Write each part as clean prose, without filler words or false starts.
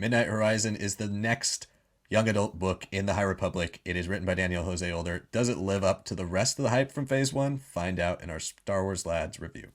Midnight Horizon is the next young adult book in the High Republic. It is written by Daniel Jose Older. Does it live up to the rest of the hype from Phase 1? Find out in our Star Wars Lads review.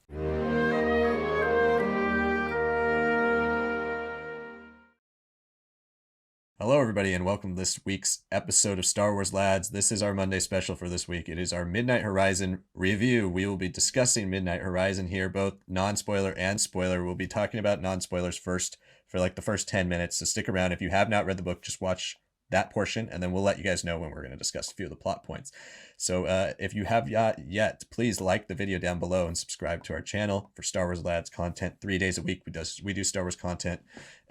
Hello, everybody, and welcome to this week's episode of Star Wars Lads. This is our Monday special for this week. It is our Midnight Horizon review. We will be discussing Midnight Horizon here, both non-spoiler and spoiler. We'll be talking about non-spoilers first for like the first 10 minutes, so stick around. If you have not read the book, just watch that portion, and then we'll let you guys know when we're going to discuss a few of the plot points. So if you have not yet, please like the video down below and subscribe to our channel for Star Wars Lads content 3 days a week. We do Star Wars content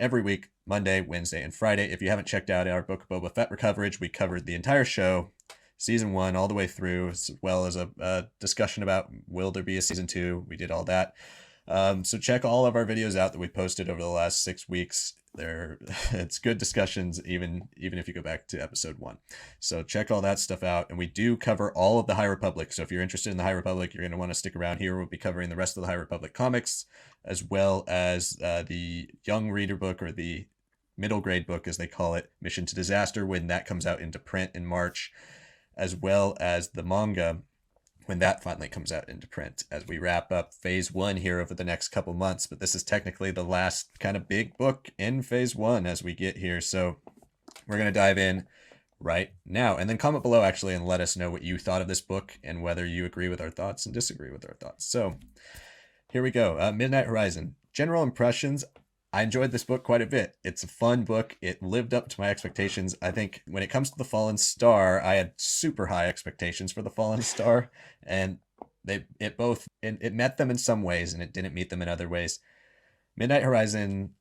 every week, Monday, Wednesday, and Friday. If you haven't checked out our Book of Boba Fett coverage, we covered the entire show, season 1 all the way through, as well as a discussion about will there be a season 2. We did all that. So check all of our videos out that we posted over the last 6 weeks. It's good discussions, even if you go back to episode 1. So check all that stuff out, and we do cover all of the High Republic. So if you're interested in the High Republic, you're going to want to stick around here. We'll be covering the rest of the High Republic comics, as well as the young reader book, or the middle grade book, as they call it, Mission to Disaster, when that comes out into print in March, as well as the manga when that finally comes out into print, as we wrap up Phase 1 here over the next couple months. But this is technically the last kind of big book in Phase 1 as we get here. So we're going to dive in right now. And then comment below, actually, and let us know what you thought of this book and whether you agree with our thoughts and disagree with our thoughts. So here we go. Midnight Horizon. General impressions. I enjoyed this book quite a bit. It's a fun book. It lived up to my expectations. I think when it comes to the Fallen Star, I had super high expectations for the Fallen Star, and it met them in some ways, and it didn't meet them in other ways. Midnight Horizon,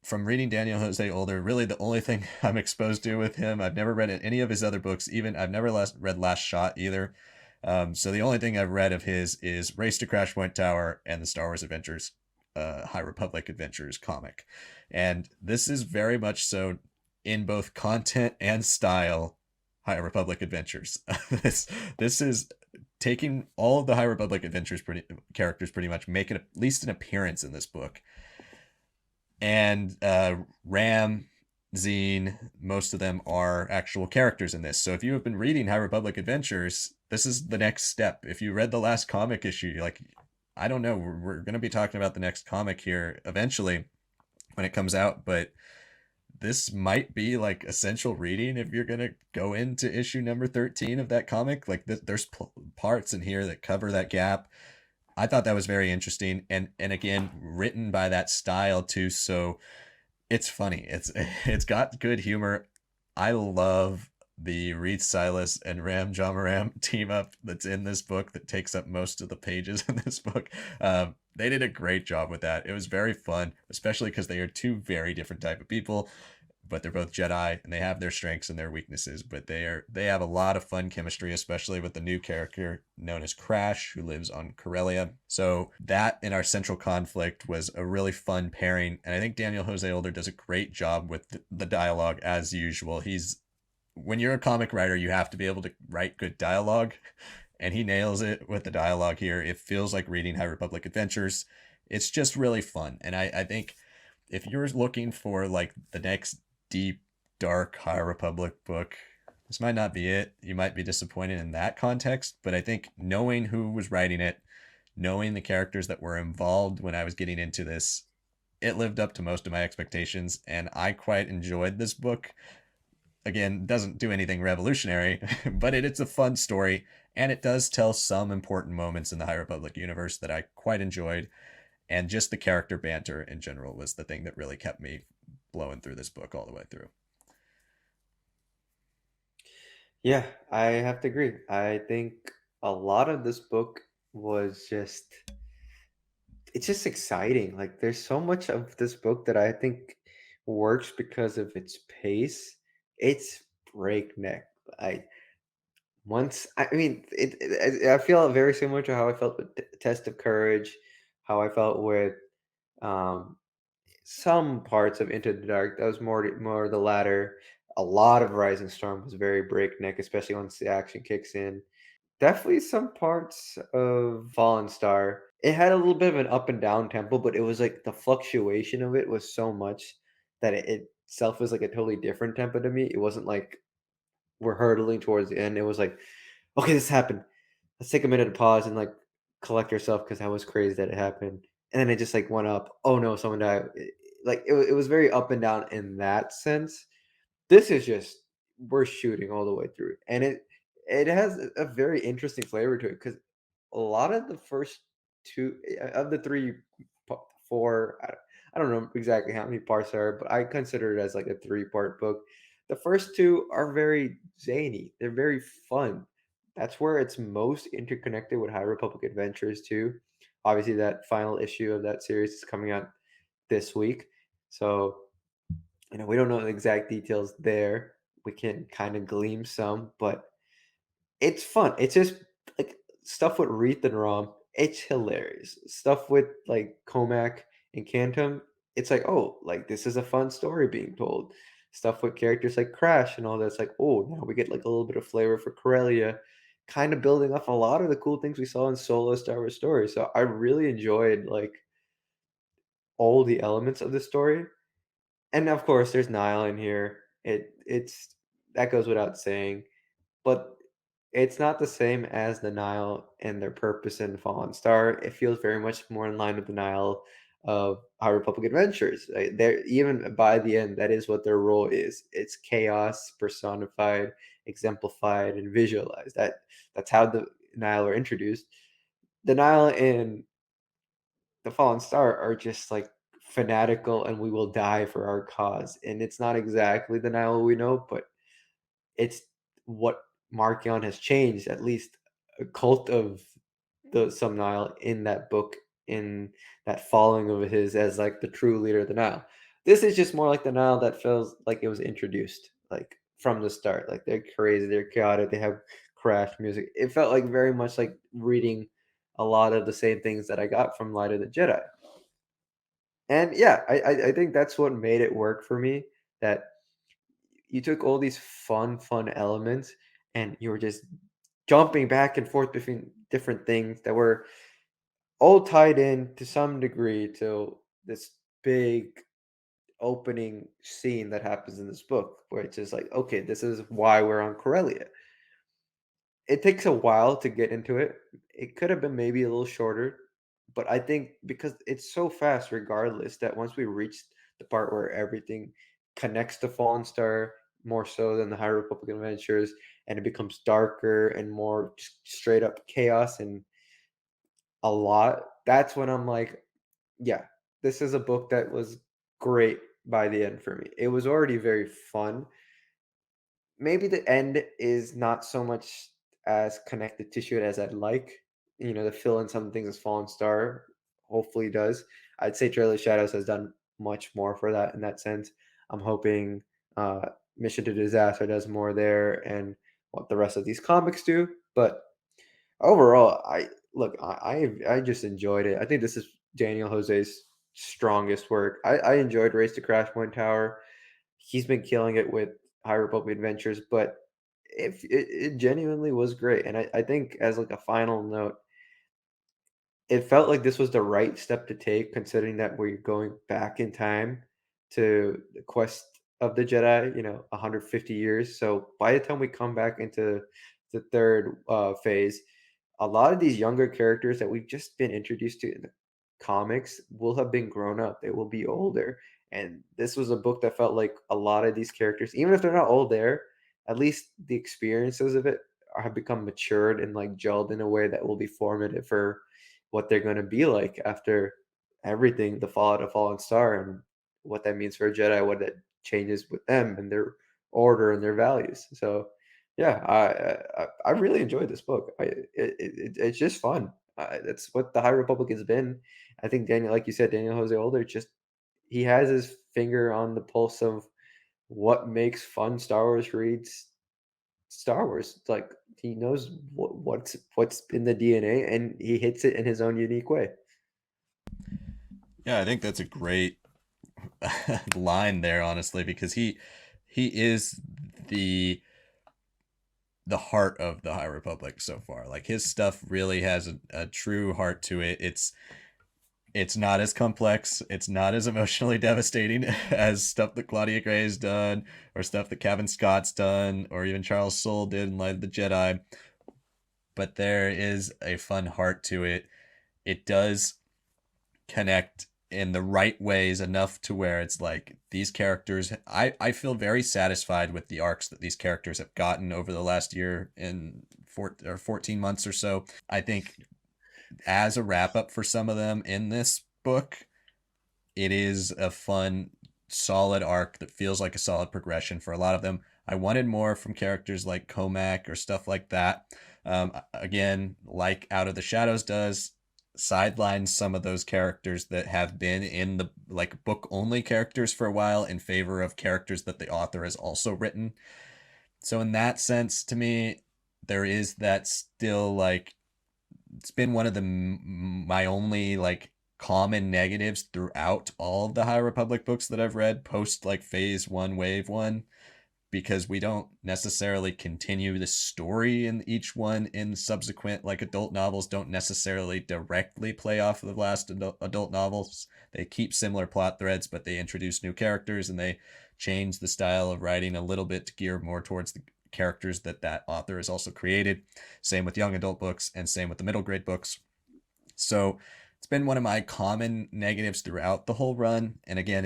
from reading Daniel Jose Older, really the only thing I'm exposed to with him. I've never read any of his other books. Even I've never read Last Shot either. So the only thing I've read of his is Race to Crash Point Tower and the Star Wars Adventures, High Republic Adventures comic. And this is very much so, in both content and style, High Republic Adventures. this is taking all of the High Republic Adventures characters, pretty much making at least an appearance in this book. And Ram, Zine, most of them are actual characters in this. So if you have been reading High Republic Adventures, this is the next step. If you read the last comic issue, you're like, I don't know, we're going to be talking about the next comic here eventually when it comes out, but this might be like essential reading if you're going to go into issue number 13 of that comic. Like there's parts in here that cover that gap. I thought that was very interesting, and again, written by that style too, so it's funny. It's got good humor. I love the Reed Silas and Ram Jamaram team up that's in this book, that takes up most of the pages in this book. They did a great job with that. It was very fun, especially because they are two very different type of people, but they're both Jedi, and they have their strengths and their weaknesses, but they have a lot of fun chemistry, especially with the new character known as Crash, who lives on Corellia. So that in our central conflict was a really fun pairing, and I think Daniel Jose Older does a great job with the dialogue as usual. When you're a comic writer, you have to be able to write good dialogue, and he nails it with the dialogue here. It feels like reading High Republic Adventures. It's just really fun, and I think if you're looking for like the next deep, dark High Republic book, this might not be it. You might be disappointed in that context, but I think knowing who was writing it, knowing the characters that were involved when I was getting into this, it lived up to most of my expectations, and I quite enjoyed this book. Again, doesn't do anything revolutionary, but it's a fun story, and it does tell some important moments in the High Republic universe that I quite enjoyed. And just the character banter in general was the thing that really kept me blowing through this book all the way through. Yeah, I have to agree. I think a lot of this book was it's just exciting. Like there's so much of this book that I think works because of its pace. It's breakneck. I I mean, I feel very similar to how I felt with Test of Courage, how I felt with um some parts of Into the Dark. That was more the latter. A lot of Rising Storm was very breakneck, especially once the action kicks in. Definitely some parts of Fallen Star. It had a little bit of an up and down tempo, but it was like the fluctuation of it was so much that it itself was like a totally different tempo to me. It wasn't like we're hurtling towards the end. It was like, okay, this happened. Let's take a minute to pause and like collect yourself because that was crazy that it happened. And then it just like went up. Oh no, someone died. Like it was very up and down in that sense. This is just we're shooting all the way through, and it has a very interesting flavor to it because a lot of the first 2 of the 3 pa 4, I don't know exactly how many parts there are, but I consider it as like a 3-part book. The first 2 are very zany, they're very fun. That's where it's most interconnected with High Republic Adventures too. Obviously, that final issue of that series is coming out this week, so we don't know the exact details there. We can kind of glean some, but it's fun. It's just like stuff with Reeth and Rom. It's hilarious. Stuff with like Comac and Cantum. It's like, oh, like this is a fun story being told. Stuff with characters like Crash and all that's like, oh, now we get like a little bit of flavor for Corellia, kind of building off a lot of the cool things we saw in Solo Star Wars story. So I really enjoyed like all the elements of the story. And of course, there's Nile in here. It's that goes without saying, but it's not the same as the Nile and their purpose in Fallen Star. It feels very much more in line with the Nile of High Republic Adventures. They're even by the end, that is what their role is. It's chaos personified, exemplified, and visualized. That's how the Nile are introduced. The Nile in the Fallen Star are just like fanatical and we will die for our cause. And it's not exactly the Nile we know, but it's what Markion has changed, at least a cult of the some Nile in that book, in that following of his as like the true leader of the Nile. This is just more like the Nile that feels like it was introduced, like from the start. Like they're crazy, they're chaotic, they have crash music. It felt like very much like reading a lot of the same things that I got from Light of the Jedi. And yeah, I think that's what made it work for me. That you took all these fun elements and you were just jumping back and forth between different things that were all tied in to some degree to this big opening scene that happens in this book, where it's just like, okay, this is why we're on Corellia. It takes a while to get into it. It could have been maybe a little shorter, but I think because it's so fast regardless that once we reach the part where everything connects to Fallen Star more so than the High Republic Adventures and it becomes darker and more just straight up chaos and a lot, that's when I'm like, yeah, this is a book that was great by the end for me. It was already very fun. Maybe the end is not so much as connected tissue as I'd like. To fill in some things as Fallen Star hopefully does. I'd say Trail of Shadows has done much more for that in that sense. I'm hoping Mission to Disaster does more there and what the rest of these comics do. But overall, I just enjoyed it. I think this is Daniel Jose's strongest work. I enjoyed Race to Crash Point Tower. He's been killing it with High Republic Adventures, but if it genuinely was great. And I think as like a final note, it felt like this was the right step to take considering that we're going back in time to the quest of the Jedi, 150 years. So by the time we come back into the third phase, a lot of these younger characters that we've just been introduced to in the comics will have been grown up. They will be older. And this was a book that felt like a lot of these characters, even if they're not all there, at least the experiences of it have become matured and like gelled in a way that will be formative for what they're going to be like after everything, the fallout of Fallen Star, and what that means for a Jedi, what that changes with them and their order and their values. So, yeah, I really enjoyed this book. It's just fun. That's what the High Republic has been. I think Daniel, like you said, Daniel Jose Older, just he has his finger on the pulse of what makes fun Star Wars reads Star Wars. It's like he knows what's in the DNA, and he hits it in his own unique way. Yeah, I think that's a great line there, honestly, because he is the the heart of the High Republic so far. Like his stuff really has a true heart to it. It's not as complex. It's not as emotionally devastating as stuff that Claudia Gray's done, or stuff that Kevin Scott's done, or even Charles Soule did in Light of the Jedi. But there is a fun heart to it. It does connect in the right ways enough to where it's like these characters, I feel very satisfied with the arcs that these characters have gotten over the last year in 14 months or so. I think as a wrap up for some of them in this book, it is a fun, solid arc that feels like a solid progression for a lot of them. I wanted more from characters like Comac or stuff like that. Again, like Out of the Shadows does, sidelines some of those characters that have been in the like book only characters for a while in favor of characters that the author has also written. So in that sense, to me, there is that still like it's been one of the my only like common negatives throughout all of the High Republic books that I've read post like Phase 1 Wave 1, because we don't necessarily continue the story in each one in subsequent like adult novels, don't necessarily directly play off of the last adult novels. They keep similar plot threads, but they introduce new characters and they change the style of writing a little bit to gear more towards the characters that author has also created. Same with young adult books and same with the middle grade books. So it's been one of my common negatives throughout the whole run. And again,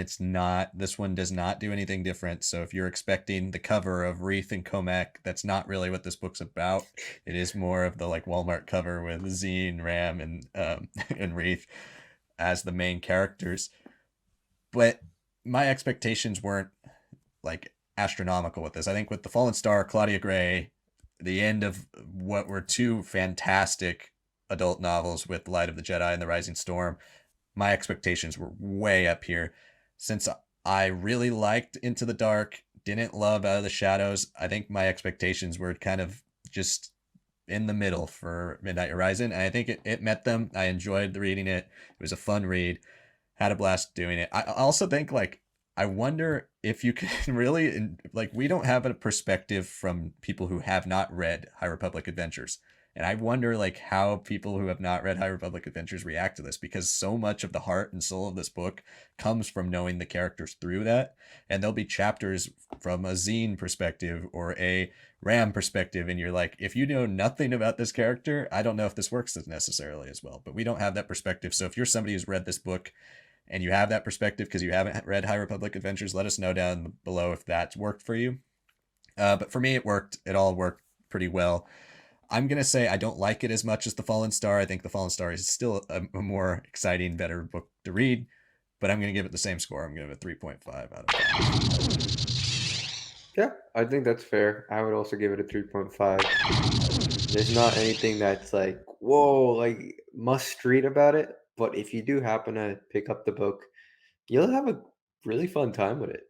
this one does not do anything different. So if you're expecting the cover of Wreath and Comac, that's not really what this book's about. It is more of the like Walmart cover with Zine, Ram, and and Wreath as the main characters. But my expectations weren't like astronomical with this. I think with The Fallen Star, Claudia Gray, the end of what were two fantastic adult novels with Light of the Jedi and The Rising Storm, my expectations were way up here. Since I really liked Into the Dark, didn't love Out of the Shadows, I think my expectations were kind of just in the middle for Midnight Horizon. And I think it met them. I enjoyed reading it. It was a fun read. Had a blast doing it. I also think like I wonder if you can really like we don't have a perspective from people who have not read High Republic Adventures. And I wonder like how people who have not read High Republic Adventures react to this, because so much of the heart and soul of this book comes from knowing the characters through that. And there'll be chapters from a zine perspective or a Ram perspective, and you're like, if you know nothing about this character, I don't know if this works as necessarily as well. But we don't have that perspective. So if you're somebody who's read this book and you have that perspective because you haven't read High Republic Adventures, let us know down below if that's worked for you. But for me, it worked. It all worked pretty well. I'm going to say I don't like it as much as The Fallen Star. I think The Fallen Star is still a more exciting, better book to read, but I'm going to give it the same score. I'm going to give it 3.5 out of 5. Yeah, I think that's fair. I would also give it a 3.5. There's not anything that's like, whoa, like must read about it. But if you do happen to pick up the book, you'll have a really fun time with it.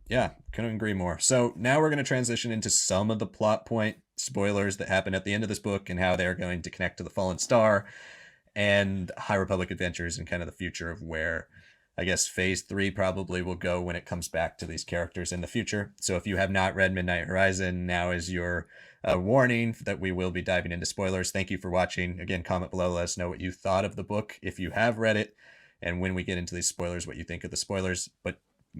Yeah, couldn't agree more. So now we're going to transition into some of the plot point spoilers that happen at the end of this book and how they're going to connect to the Fallen Star and High Republic Adventures and kind of the future of where I guess Phase 3 probably will go when it comes back to these characters in the future. So if you have not read Midnight Horizon, now is your warning that we will be diving into spoilers. Thank you for watching. Again, comment below, let us know what you thought of the book if you have read it, and when we get into these spoilers, what you think of the spoilers. But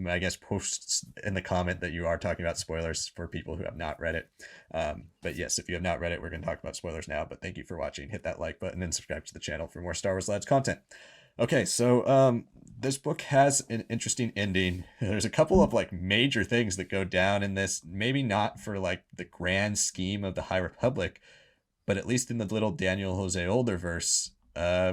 I guess post in the comment that you are talking about spoilers for people who have not read it. But yes, if you have not read it, we're going to talk about spoilers now. But thank you for watching. Hit that like button and subscribe to the channel for more Star Wars Lads content. Okay, so this book has an interesting ending. There's a couple of like major things that go down in this, maybe not for like the grand scheme of the High Republic, but at least in the little Daniel Jose Older verse,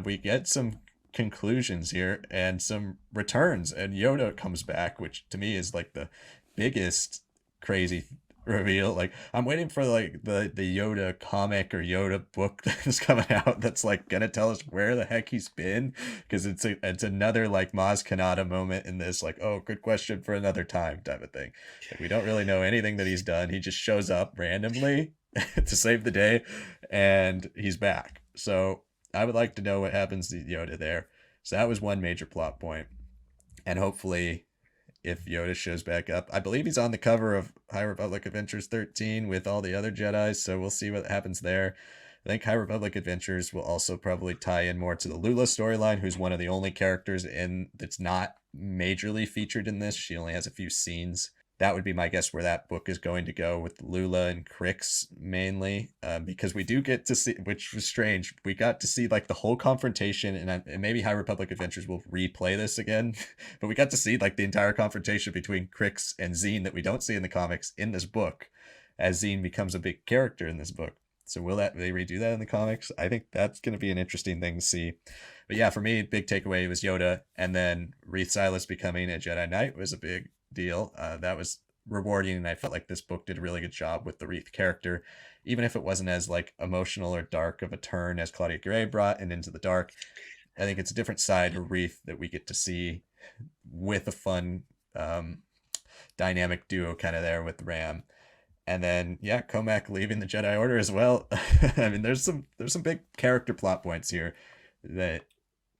we get some conclusions here and some returns, and Yoda comes back, which to me is like the biggest crazy reveal. Like I'm waiting for like the Yoda comic or Yoda book that's coming out that's like gonna tell us where the heck he's been, because it's another like Maz Kanata moment in this, like, oh, good question for another time type of thing. Like we don't really know anything that he's done. He just shows up randomly to save the day and he's back. So I would like to know what happens to Yoda there. So that was one major plot point. And hopefully, if Yoda shows back up, I believe he's on the cover of High Republic Adventures 13 with all the other Jedi. So we'll see what happens there. I think High Republic Adventures will also probably tie in more to the Lula storyline, who's one of the only characters in that's not majorly featured in this. She only has a few scenes. That would be my guess where that book is going to go, with Lula and Crix mainly, because we do get to see, which was strange. We got to see like the whole confrontation, and maybe High Republic Adventures will replay this again, but we got to see like the entire confrontation between Crix and Zine that we don't see in the comics in this book, as Zine becomes a big character in this book. So will that they redo that in the comics? I think that's going to be an interesting thing to see. But yeah, for me, big takeaway was Yoda, and then Reith Silas becoming a Jedi Knight was a big deal. That was rewarding, and I felt like this book did a really good job with the Reith character, even if it wasn't as like emotional or dark of a turn as Claudia Gray brought in Into the Dark. I think it's a different side of Reith that we get to see with a fun dynamic duo kind of there with Ram. And then yeah, Comac leaving the Jedi Order as well. I mean, there's some big character plot points here that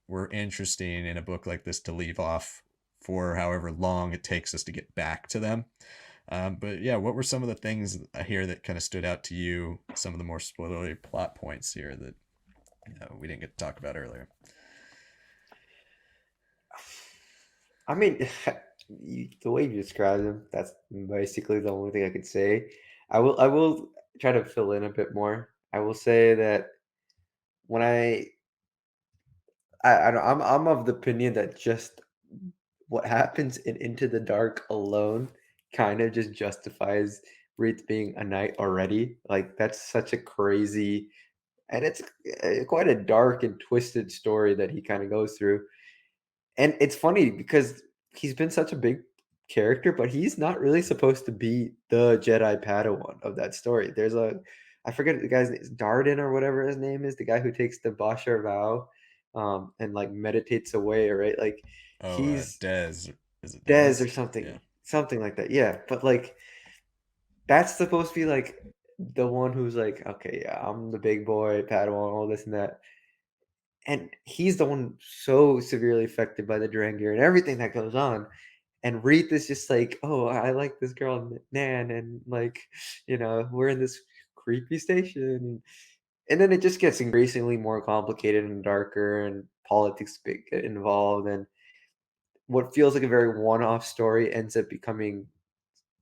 were interesting in a book like this to leave off for however long it takes us to get back to them. But yeah, what were some of the things here that kind of stood out to you? Some of the more spoilery plot points here that we didn't get to talk about earlier. I mean, the way you describe them, that's basically the only thing I could say. I will try to fill in a bit more. I will say that when I don't, I'm of the opinion that just what happens in Into the Dark alone kind of just justifies Wreath being a knight already. Like that's such a crazy, and it's quite a dark and twisted story that he kind of goes through. And it's funny because he's been such a big character, but he's not really supposed to be the Jedi Padawan of that story. I forget the guy's name, Darden or whatever his name is, the guy who takes the Bashar vow, and like meditates away, right? Like Oh, he's Dez. Is it Dez or Dez? Yeah. something like that. Yeah, but like that's supposed to be like the one who's like, okay, yeah, I'm the big boy Padawan, all this and that. And he's the one so severely affected by the Drangir and everything that goes on. And Reith is just like, "Oh, I like this girl Nan, and like, we're in this creepy station." And then it just gets increasingly more complicated and darker, and politics get involved, and what feels like a very one-off story ends up becoming,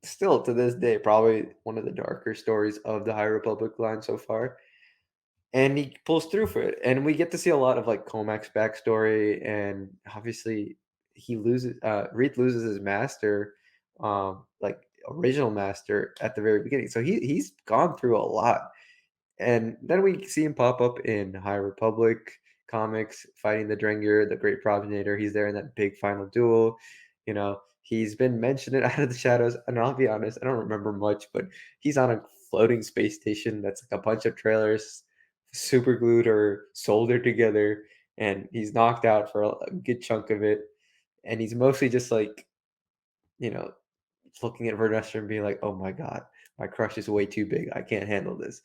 still to this day, probably one of the darker stories of the High Republic line so far. And he pulls through for it, and we get to see a lot of like Comac's backstory, and obviously Reith loses his master, like original master at the very beginning. So he's gone through a lot. And then we see him pop up in High Republic comics, fighting the Drengir, the Great Progenitor. He's there in that big final duel. He's been mentioned in Out of the Shadows, and I'll be honest, I don't remember much, but he's on a floating space station that's like a bunch of trailers super glued or soldered together, and he's knocked out for a good chunk of it. And he's mostly just like, you know, looking at Verduster and being like, "Oh my god, my crush is way too big. I can't handle this."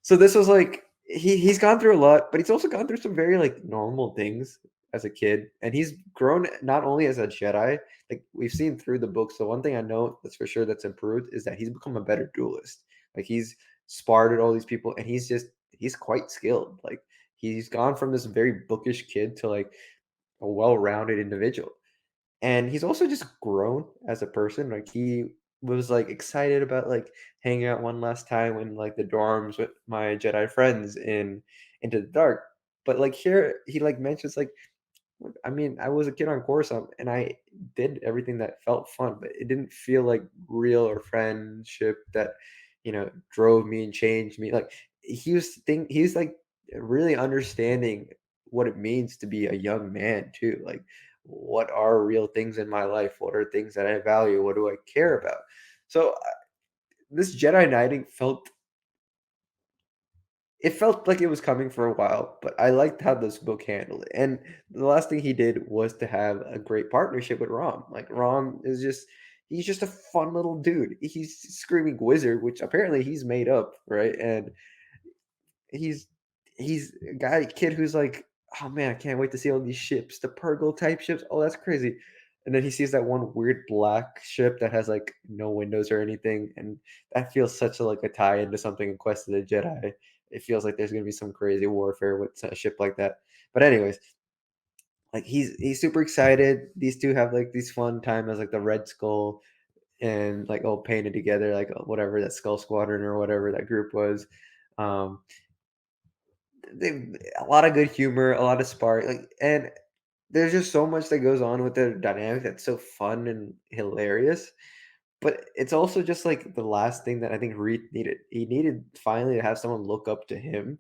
So this was like he's gone through a lot, but he's also gone through some very like normal things as a kid, and he's grown not only as a Jedi, like we've seen through the books. The one thing I know that's for sure that's improved is that he's become a better duelist. Like he's sparred at all these people, and he's quite skilled. Like he's gone from this very bookish kid to like a well-rounded individual. And he's also just grown as a person. Like he was like excited about like hanging out one last time in like the dorms with my Jedi friends in Into the Dark. But like here he like mentions like, "Look, I mean, I was a kid on Coruscant and I did everything that felt fun, but it didn't feel like real or friendship that, drove me and changed me." Like he's like really understanding what it means to be a young man too. Like what are real things in my life? What are things that I value? What do I care about? So this Jedi Knighting felt like it was coming for a while, but I liked how this book handled it. And the last thing he did was to have a great partnership with Rom. Like Rom is he's just a fun little dude. He's screaming wizard, which apparently he's made up, right? And he's he's a kid who's like, "Oh man, I can't wait to see all these ships, the Purgle type ships. Oh, that's crazy." And then he sees that one weird black ship that has like no windows or anything, and that feels such a like a tie into something in Quest of the Jedi. it feels like there's gonna be some crazy warfare with a ship like that. But anyways, like he's super excited. These two have like these fun time as like the Red Skull and like all painted together, like whatever that Skull Squadron or whatever that group was. Um, they a lot of good humor, a lot of spark, like, and there's just so much that goes on with their dynamic that's so fun and hilarious. But it's also just like the last thing that I think Reed needed. He needed finally to have someone look up to him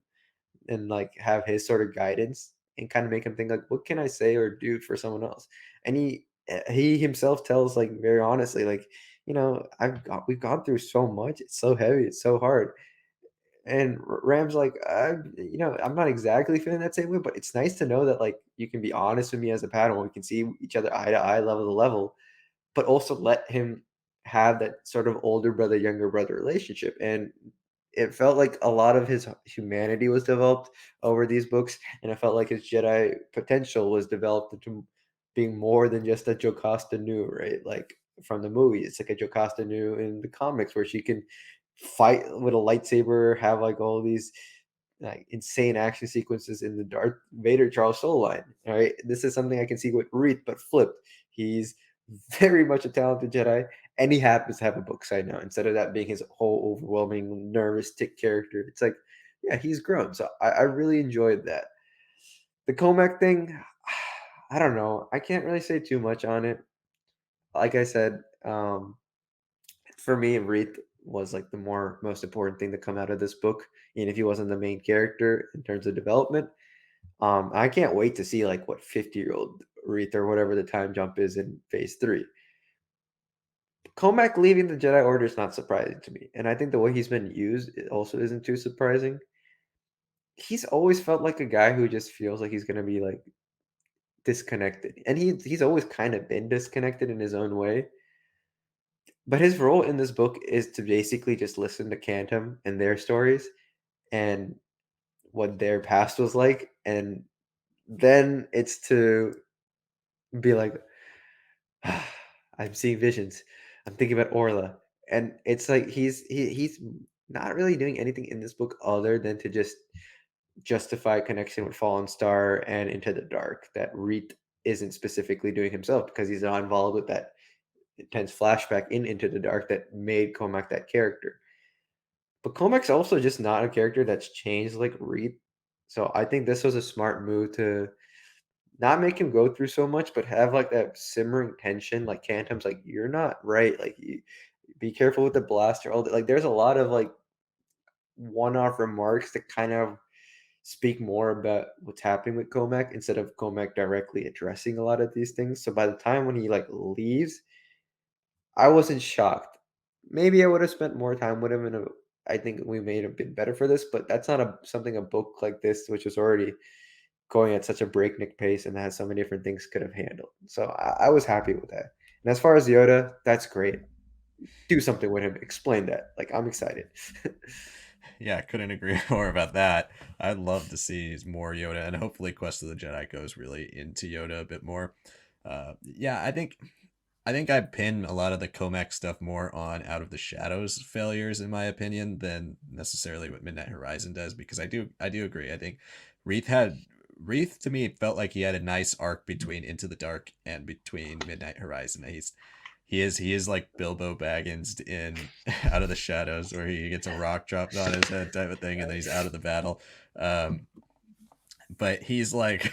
and like have his sort of guidance and kind of make him think like, what can I say or do for someone else? And he himself tells like very honestly, like, we've gone through so much. It's so heavy. It's so hard. And Ram's like, I'm not exactly feeling that same way, but it's nice to know that like you can be honest with me as a Padawan. We can see each other eye to eye, level to level, but also let him have that sort of older brother, younger brother relationship. And it felt like a lot of his humanity was developed over these books, and it felt like his Jedi potential was developed into being more than just a Jocasta Nu, right? Like from the movie, it's like a Jocasta Nu in the comics where she can fight with a lightsaber, have like all these like insane action sequences in the Darth Vader Charles Soule line. All right, this is something I can see with Reith, but flipped. He's very much a talented Jedi, and he happens to have a book side now instead of that being his whole overwhelming nervous tick character. It's like, yeah, he's grown. So I really enjoyed that. The Comac thing, I don't know. I can't really say too much on it. Like I said, for me, Reith was like the most important thing to come out of this book. And if he wasn't the main character in terms of development, I can't wait to see like what 50-year-old Reith or whatever the time jump is in phase three. Comac leaving the Jedi Order is not surprising to me, and I think the way he's been used also isn't too surprising. He's always felt like a guy who just feels like he's gonna be like disconnected, and he's always kind of been disconnected in his own way. But his role in this book is to basically just listen to Cantum and their stories and what their past was like, and then it's to be like, I'm seeing visions. I'm thinking about Orla, and it's like he's not really doing anything in this book other than to just justify connection with Fallen Star and Into the Dark that Reed isn't specifically doing himself because he's not involved with that intense flashback in Into the Dark that made Comac that character. But Comac's also just not a character that's changed like Reed. So I think this was a smart move to not make him go through so much, but have like that simmering tension. Like Cantum's like, you're not right. Like you be careful with the blaster. All that. Like there's a lot of like one-off remarks that kind of speak more about what's happening with Comac instead of Comac directly addressing a lot of these things. So by the time when he like leaves, I wasn't shocked. Maybe I would have spent more time with him, and I think we may have been better for this. But that's not a book like this, which was already going at such a breakneck pace and has so many different things could have handled. So I was happy with that. And as far as Yoda, that's great. Do something with him. Explain that. Like I'm excited. Yeah, couldn't agree more about that. I'd love to see more Yoda, and hopefully Quest of the Jedi goes really into Yoda a bit more. Yeah, I think I pin a lot of the Comac stuff more on Out of the Shadows failures, in my opinion, than necessarily what Midnight Horizon does, because I do agree. I think Reith had Reith to me felt like he had a nice arc between Into the Dark and between Midnight Horizon. He is like Bilbo Baggins in Out of the Shadows, where he gets a rock dropped on his head type of thing, and then he's out of the battle. Um, but he's like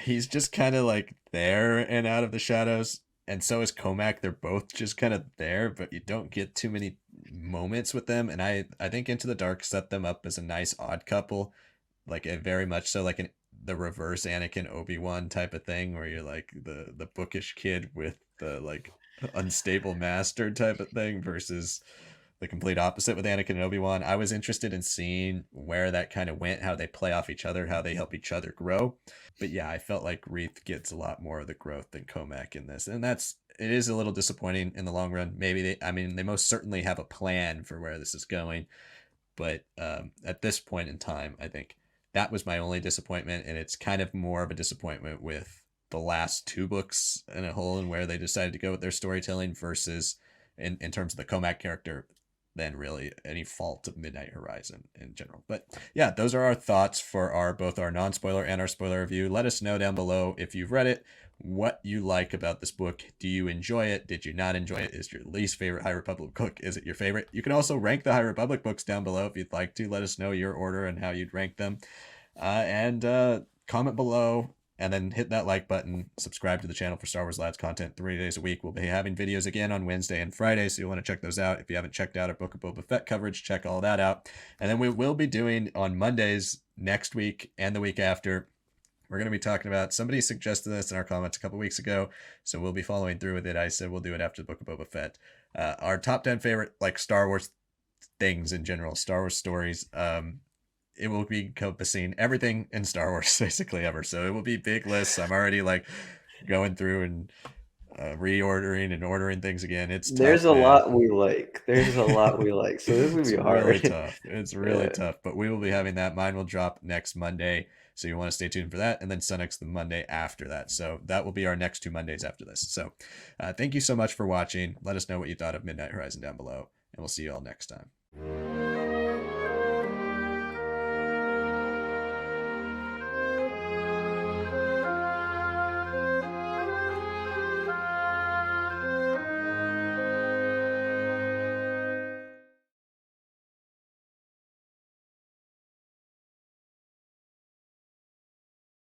he's just kind of like there and Out of the Shadows, and so is Comac. They're both just kind of there, but you don't get too many moments with them. And I think Into the Dark set them up as a nice odd couple, like a very much so like the reverse Anakin Obi-Wan type of thing, where you're like the bookish kid with the like unstable master type of thing versus the complete opposite with Anakin and Obi-Wan. I was interested in seeing where that kind of went, how they play off each other, how they help each other grow. But yeah, I felt like Reith gets a lot more of the growth than Comac in this. And it is a little disappointing in the long run. Maybe they most certainly have a plan for where this is going. But at this point in time, I think that was my only disappointment. And it's kind of more of a disappointment with the last two books in a whole and where they decided to go with their storytelling versus in terms of the Comac character, than really any fault of Midnight Horizon in general. But yeah, those are our thoughts for our both our non-spoiler and our spoiler review. Let us know down below if you've read it, what you like about this book. Do you enjoy it? Did you not enjoy it? Is it your least favorite High Republic book? Is it your favorite? You can also rank the High Republic books down below if you'd like to. Let us know your order and how you'd rank them. And comment below, and then hit that like button. Subscribe to the channel for Star Wars Lads content 3 days a week. We'll be having videos again on Wednesday and Friday, so you'll want to check those out. If you haven't checked out our Book of Boba Fett coverage, check all that out. And then we will be doing on Mondays next week and the week after, we're going to be talking about, somebody suggested this in our comments a couple weeks ago, so we'll be following through with it. I said we'll do it after the Book of Boba Fett. Our top 10 favorite like Star Wars things in general, Star Wars stories. It will be encompassing everything in Star Wars basically ever. So it will be big lists. I'm already like going through and reordering and ordering things again. It's There's tough, a man. lot we like. There's a lot we like. So this would It's be really hard. tough. It's really Yeah. tough. But we will be having that. Mine will drop next Monday. So you want to stay tuned for that. And then Sanak's the Monday after that. So that will be our next 2 Mondays after this. So thank you so much for watching. Let us know what you thought of Midnight Horizon down below. And we'll see you all next time.